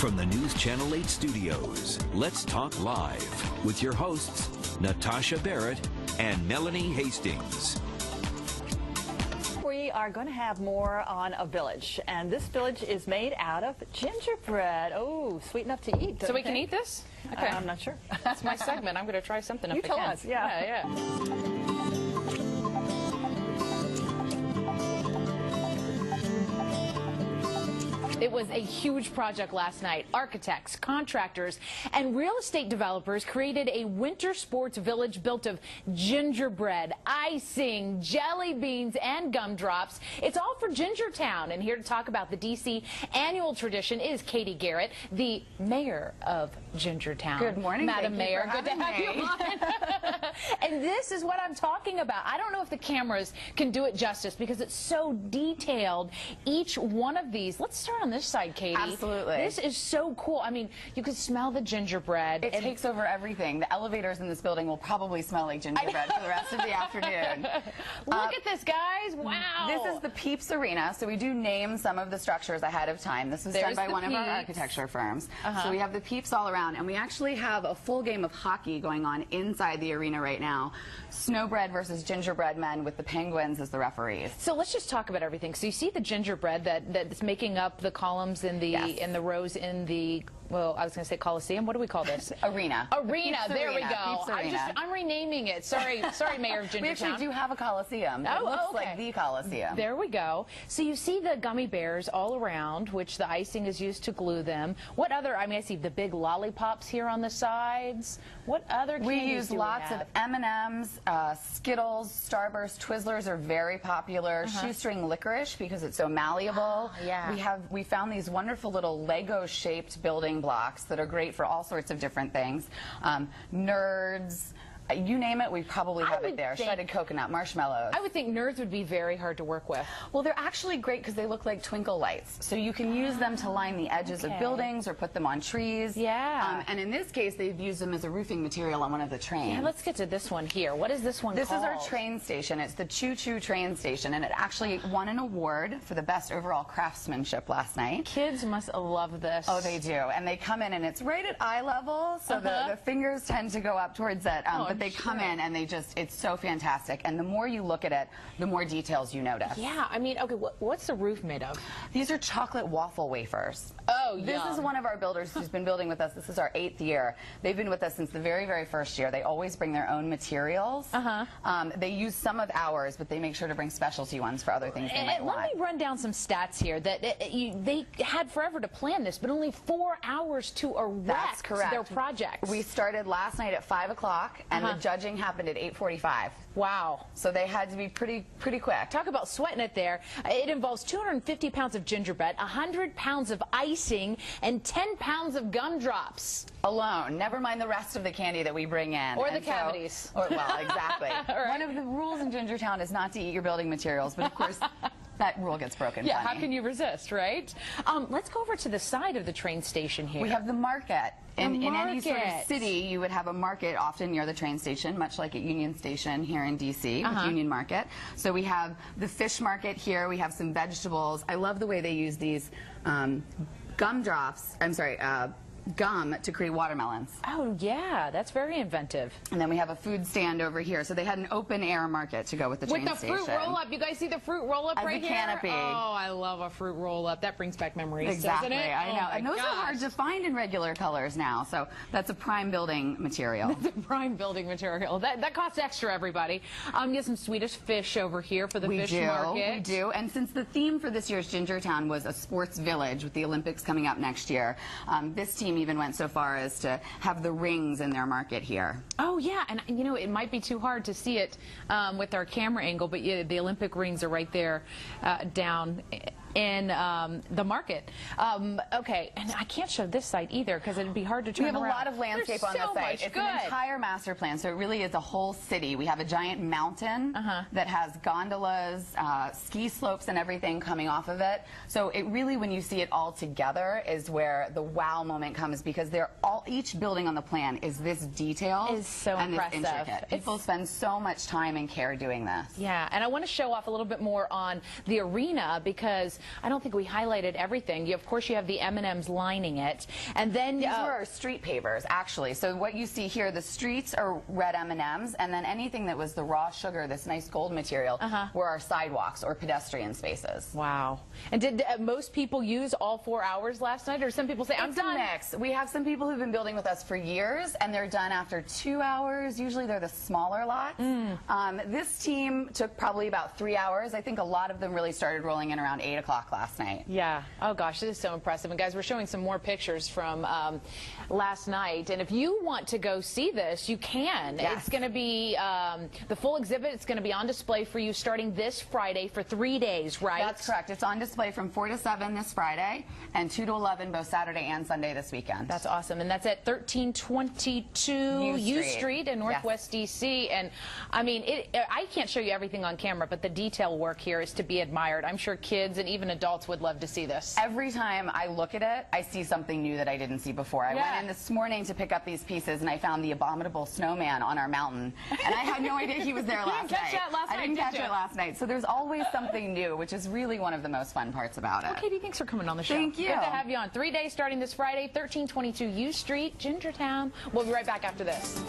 From the News Channel 8 studios, let's talk live with your hosts, Natasha Barrett and Melanie Hastings. We are going to have more on a village, and this village is made out of gingerbread. Oh, sweet enough to eat. So we can eat this? Okay. I'm not sure. That's my segment. I'm going to try something. You tell us. Yeah. It was a huge project last night. Architects, contractors, and real estate developers created a winter sports village built of gingerbread, icing, jelly beans, and gumdrops. It's all for Gingertown. And here to talk about the D.C. annual tradition is Katie Garrett, the mayor of Gingertown. Good morning, Madam Mayor. Good to have me. you on. And this is what I'm talking about. I don't know if the cameras can do it justice because it's so detailed. Each one of these. Let's start on this side, Katie. Absolutely. This is so cool. I mean, you could smell the gingerbread. It takes over everything. The elevators in this building will probably smell like gingerbread for the rest of the afternoon. Look at this, guys. Wow. This is the Peeps Arena, so we do name some of the structures ahead of time. This was done by one of our architecture firms. So we have the Peeps all around, and we actually have a full game of hockey going on inside the arena right now. Snowbread versus gingerbread men with the Penguins as the referees. So let's just talk about everything. So you see the gingerbread that's making up the columns in the in the rows in the, well, I was going to say Coliseum. What do we call this? Arena. Arena. There we go. Arena. I'm renaming it. Sorry, Mayor of Gingertown. We actually do have a Coliseum. It looks like the Coliseum. There we go. So you see the gummy bears all around, which the icing is used to glue them. What other? I mean, I see the big lollipops here on the sides. What other candies we use lots of M&Ms, Skittles, Starburst, Twizzlers are very popular. Shoestring licorice because it's so malleable. Yeah. We found these wonderful little Lego-shaped building blocks that are great for all sorts of different things. Nerds. You name it, we probably have it there. Shredded coconut, marshmallows. I would think nerds would be very hard to work with. Well, they're actually great because they look like twinkle lights. So you can use them to line the edges of buildings or put them on trees. Yeah. And in this case, they've used them as a roofing material on one of the trains. Yeah, let's get to this one here. What is this one called? This is our train station. It's the Choo Choo train station, and it actually won an award for the best overall craftsmanship last night. Kids must love this. Oh, they do. And they come in, and it's right at eye level, so the fingers tend to go up towards it, but they come in, and it's so fantastic. And the more you look at it, the more details you notice. Yeah, I mean, okay, what's the roof made of? These are chocolate waffle wafers. Oh, This is one of our builders who's been building with us. This is our 8th year. They've been with us since the very, very first year. They always bring their own materials. They use some of ours, but they make sure to bring specialty ones for other things they might want. Let me run down some stats here. That they had forever to plan this, but only 4 hours to erect their project. We started last night at 5 o'clock, and the judging happened at 8:45. Wow. So they had to be pretty quick. Talk about sweating it there. It involves 250 pounds of gingerbread, 100 pounds of icing, and 10 pounds of gumdrops. Alone. Never mind the rest of the candy that we bring in. Or the cavities. Well, exactly. Right. One of the rules in Gingertown is not to eat your building materials, but of course, that rule gets broken. Yeah, how can you resist, right? Let's go over to the side of the train station here. We have the market. In any sort of city, you would have a market often near the train station, much like at Union Station here in D.C. with Union Market. So we have the fish market here. We have some vegetables. I love the way they use these gum to create watermelons. Oh, yeah, that's very inventive. And then we have a food stand over here. So they had an open air market to go with the train station. With the fruit roll-up. You guys see the fruit roll-up right here? As a canopy. Oh, I love a fruit roll-up. That brings back memories, exactly, doesn't it? I know. And those are hard to find in regular colors now. So that's a prime building material. That's a prime building material. That costs extra, everybody. You get some Swedish fish over here for the fish market. We do. And since the theme for this year's Gingertown was a sports village with the Olympics coming up next year, this team even went so far as to have the rings in their market here. Oh, yeah. And, you know, it might be too hard to see it with our camera angle, but yeah, the Olympic rings are right there down in the market. Okay, and I can't show this site either because it'd be hard to turn around. We have a lot of landscape on this site. It's an entire master plan, so it really is a whole city. We have a giant mountain that has gondolas, ski slopes and everything coming off of it. So it really, when you see it all together, is where the wow moment comes, because each building on the plan is this detailed is so and impressive. This intricate. People spend so much time and care doing this. Yeah, and I want to show off a little bit more on the arena because I don't think we highlighted everything. Of course, you have the M&Ms lining it. And then these were our street pavers, actually. So what you see here, the streets are red M&Ms, and then anything that was the raw sugar, this nice gold material, were our sidewalks or pedestrian spaces. Wow. And did most people use all 4 hours last night, or some people say, I'm done? It's a mix. We have some people who've been building with us for years, and they're done after 2 hours. Usually they're the smaller lots. This team took probably about 3 hours. I think a lot of them really started rolling in around 8 o'clock last night. Yeah. Oh, gosh, this is so impressive. And, guys, we're showing some more pictures from last night. And if you want to go see this, you can. Yes. It's going to be the full exhibit. It's going to be on display for you starting this Friday for 3 days, right? That's correct. It's on display from 4 to 7 this Friday and 2 to 11 both Saturday and Sunday this weekend. That's awesome. And that's at 1322 U Street in Northwest D.C. And, I mean, I can't show you everything on camera, but the detail work here is to be admired. I'm sure kids and even adults would love to see this. Every time I look at it, I see something new that I didn't see before. I went in this morning to pick up these pieces, and I found the abominable snowman on our mountain. And I had no idea he was there last night. I didn't catch it last night. So there's always something new, which is really one of the most fun parts about it. Well, Katie, thanks for coming on the show. Thank you. Good to have you on. 3 days starting this Friday, 1322 U Street, Gingertown. We'll be right back after this.